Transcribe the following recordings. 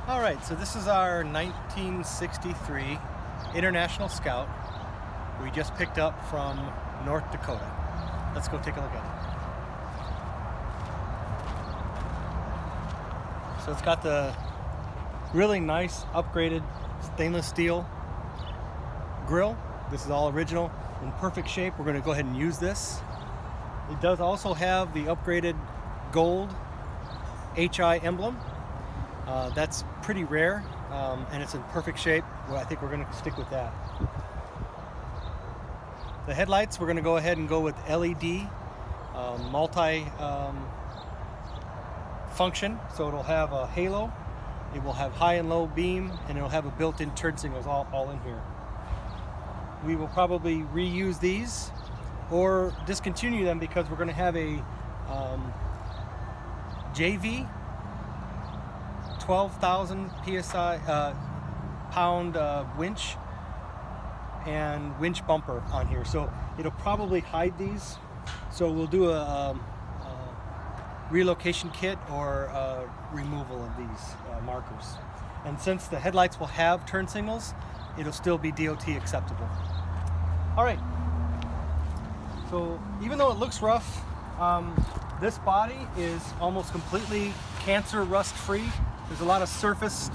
All right, so this is our 1963 International Scout we just picked up from North Dakota. Let's go take a look at it. So it's got the really nice upgraded stainless steel grill. This is all original, in perfect shape. We're going to go ahead and use this. It does also have the upgraded gold HI emblem. That's pretty rare, and it's in perfect shape. Well, I think we're going to stick with that. The headlights, we're going to go ahead and go with LED multi function. So it'll have a halo, it will have high and low beam, and it'll have a built-in turn signals all in here. We will probably reuse these or discontinue them because we're going to have a JV 12,000 psi pound winch and winch bumper on here, so it'll probably hide these. So we'll do a relocation kit or removal of these markers. And since the headlights will have turn signals, it'll still be DOT acceptable. All right. So even though it looks rough, this body is almost completely cancer rust free. There's a lot of surface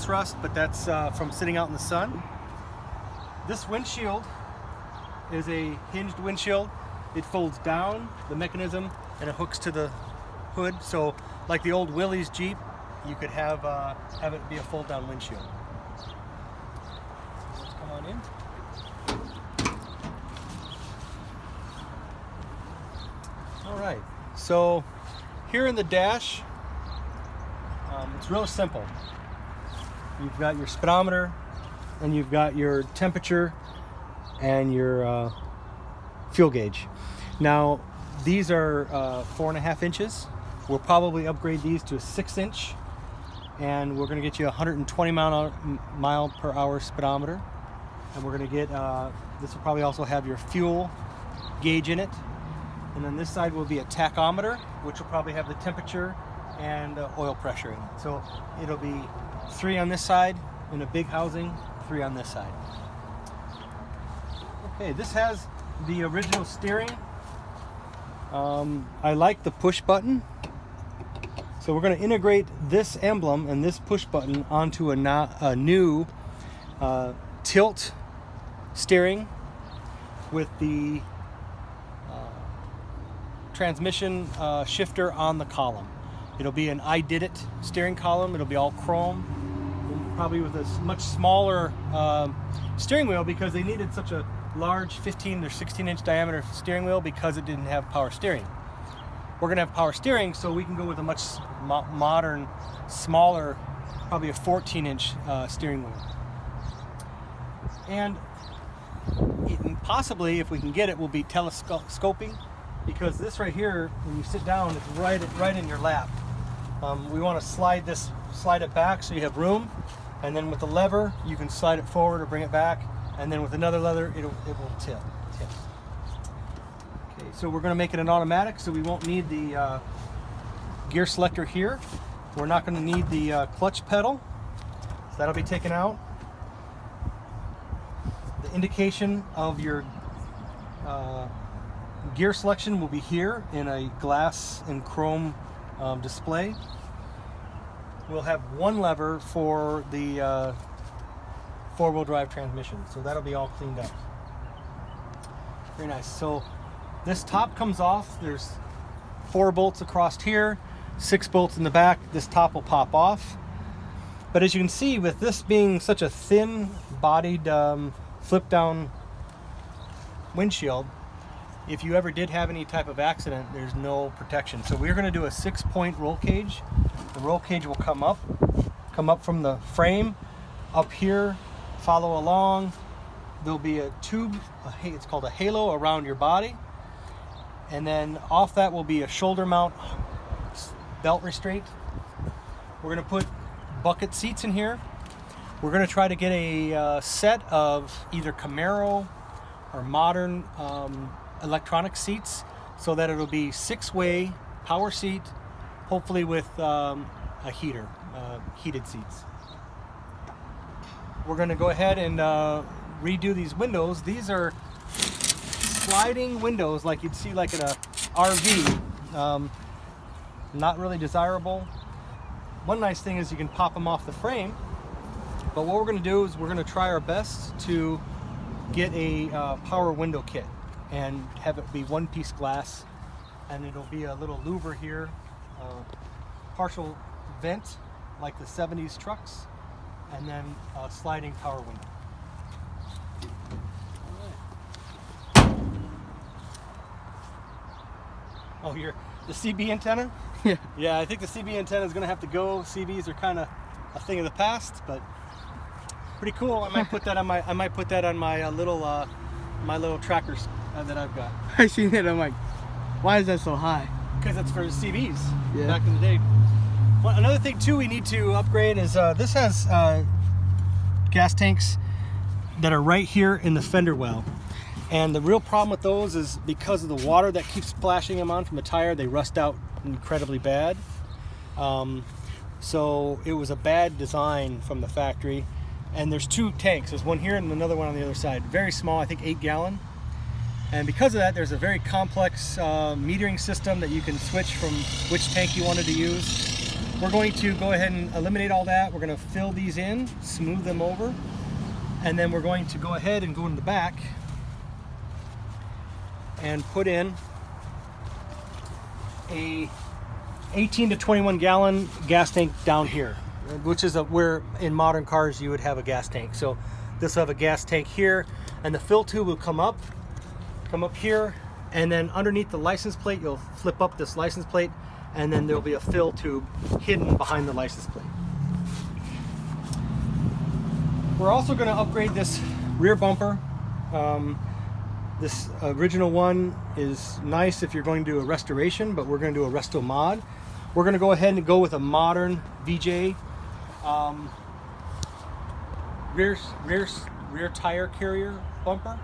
rust, but that's from sitting out in the sun. This windshield is a hinged windshield. It folds down the mechanism and it hooks to the hood. So like the old Willys Jeep, you could have it be a fold down windshield. Let's come on in. All right, so here in the dash, it's real simple. You've got your speedometer, and you've got your temperature and your fuel gauge. Now, these are 4.5 inches. We'll probably upgrade these to a 6-inch, and we're going to get you a 120 mile per hour speedometer. And we're going to get, this will probably also have your fuel gauge in it. And then this side will be a tachometer, which will probably have the temperature and oil pressure in it. So it'll be 3 on this side in a big housing, 3 on this side. Okay, this has the original steering. I like the push button. So we're going to integrate this emblem and this push button onto a new tilt steering with the transmission shifter on the column. It'll be an I Did It steering column. It'll be all chrome, probably with a much smaller steering wheel because they needed such a large 15 or 16-inch diameter steering wheel because it didn't have power steering. We're going to have power steering, so we can go with a much modern, smaller, probably a 14-inch steering wheel. And possibly, if we can get it, we'll be telescoping, because this right here, when you sit down, it's right in your lap. We want to slide it back so you have room, and then with the lever you can slide it forward or bring it back, and then with another lever it will tip. Okay, so we're going to make it an automatic, so we won't need the gear selector here. We're not going to need the clutch pedal, so that'll be taken out. The indication of your gear selection will be here in a glass and chrome display. We'll have one lever for the four-wheel drive transmission, so that'll be all cleaned up. Very nice. So this top comes off. There's 4 bolts across here, 6 bolts in the back. This top will pop off. But as you can see, with this being such a thin-bodied flip-down windshield, if you ever did have any type of accident, there's no protection. So we're going to do a 6-point roll cage. The roll cage will come up from the frame, up here, follow along. There'll be a tube, it's called a halo, around your body. And then off that will be a shoulder mount belt restraint. We're going to put bucket seats in here. We're going to try to get a set of either Camaro or modern electronic seats, so that it'll be 6-way power seat, hopefully with a heater, heated seats. We're going to go ahead and redo these windows. These are sliding windows like you'd see like in a RV. Not really desirable. One nice thing is you can pop them off the frame, but what we're going to do is we're going to try our best to get a power window kit and have it be one-piece glass, and it'll be a little louver here, partial vent like the 70s trucks, and then a sliding power window. Oh, the CB antenna? Yeah. Yeah, I think the CB antenna is going to have to go. CBs are kind of a thing of the past, but pretty cool. I might put that on my little trackers that I've got. I seen it. I'm like, why is that so high? Because it's for CBs. Yeah. Back in the day. Well, another thing too we need to upgrade is this has gas tanks that are right here in the fender well. And the real problem with those is because of the water that keeps splashing them on from the tire, they rust out incredibly bad. So it was a bad design from the factory. And there's two tanks. There's one here and another one on the other side. Very small, I think 8 gallon. And because of that, there's a very complex metering system that you can switch from which tank you wanted to use. We're going to go ahead and eliminate all that. We're going to fill these in, smooth them over, and then we're going to go ahead and go in the back and put in a 18 to 21 gallon gas tank down here, which is where in modern cars you would have a gas tank. So this will have a gas tank here, and the fill tube will come up here, and then underneath the license plate you'll flip up this license plate, and then there'll be a fill tube hidden behind the license plate. We're also going to upgrade this rear bumper. This original one is nice if you're going to do a restoration, but we're going to do a resto mod. We're going to go ahead and go with a modern VJ rear tire carrier bumper.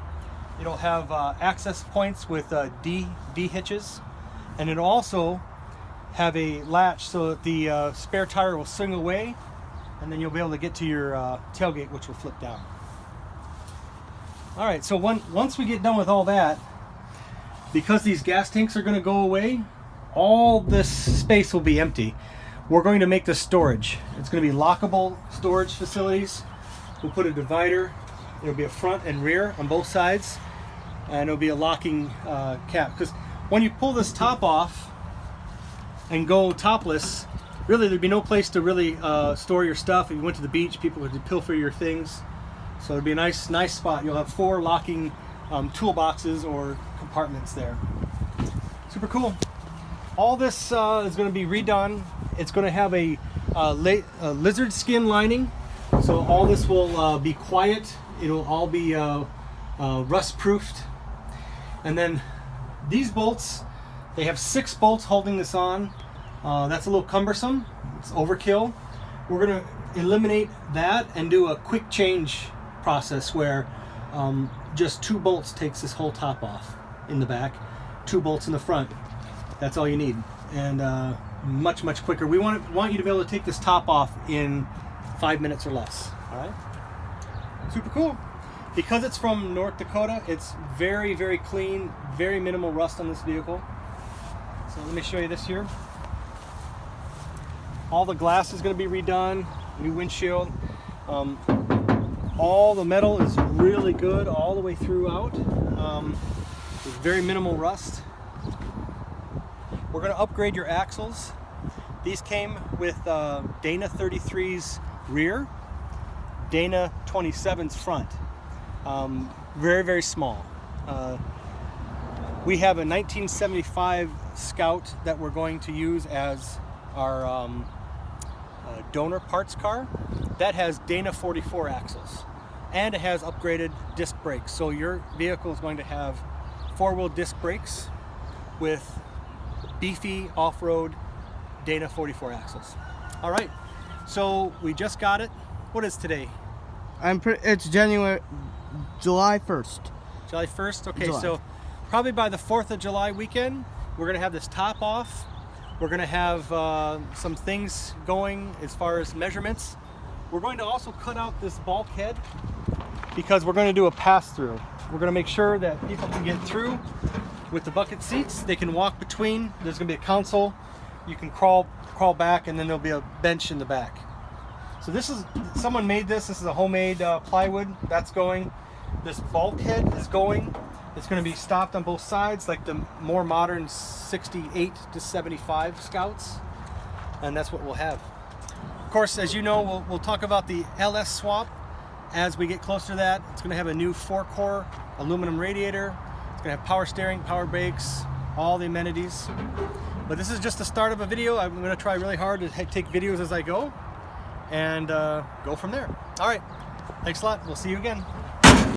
It'll have access points with D hitches, and it'll also have a latch so that the spare tire will swing away, and then you'll be able to get to your tailgate, which will flip down. All right, so once we get done with all that, because these gas tanks are going to go away, all this space will be empty. We're going to make this storage. It's going to be lockable storage facilities. We'll put a divider. It'll be a front and rear on both sides, and it'll be a locking cap. Because when you pull this top off and go topless, really there'd be no place to really store your stuff. If you went to the beach, people would pilfer your things. So it'd be a nice spot. You'll have 4 locking toolboxes or compartments there. Super cool. All this is going to be redone. It's going to have a lizard skin lining, so all this will be quiet. It'll all be rust proofed. And then these bolts, they have 6 bolts holding this on. That's a little cumbersome. It's overkill. We're going to eliminate that and do a quick change process where just 2 bolts takes this whole top off in the back, 2 bolts in the front. That's all you need, and much quicker. We want you to be able to take this top off in 5 minutes or less. All right, super cool. Because it's from North Dakota, it's very clean, very minimal rust on this vehicle. So let me show you this here. All the glass is going to be redone, new windshield. All the metal is really good all the way throughout. There's very minimal rust. We're going to upgrade your axles. These came with Dana 33's rear, Dana 27's front. Very small. We have a 1975 Scout that we're going to use as our donor parts car. That has Dana 44 axles, and it has upgraded disc brakes. So your vehicle is going to have 4-wheel disc brakes with beefy off-road Dana 44 axles. All right, so we just got it. What is today? It's July 1st. July 1st? Okay, July. So probably by the 4th of July weekend, we're gonna have this top off. We're going to have some things going as far as measurements. We're going to also cut out this bulkhead because we're going to do a pass-through. We're going to make sure that people can get through with the bucket seats. They can walk between. There's going to be a console. You can crawl back, and then there'll be a bench in the back. So this is, someone made this. This is a homemade plywood. That's going. This bulkhead is going. It's going to be stopped on both sides like the more modern 68 to 75 Scouts, and that's what we'll have. Of course, as you know, we'll talk about the LS swap as we get closer to that. It's going to have a new 4-core aluminum radiator. It's going to have power steering, power brakes, all the amenities. But this is just the start of a video. I'm going to try really hard to take videos as I go and go from there. All right, thanks a lot. We'll see you again.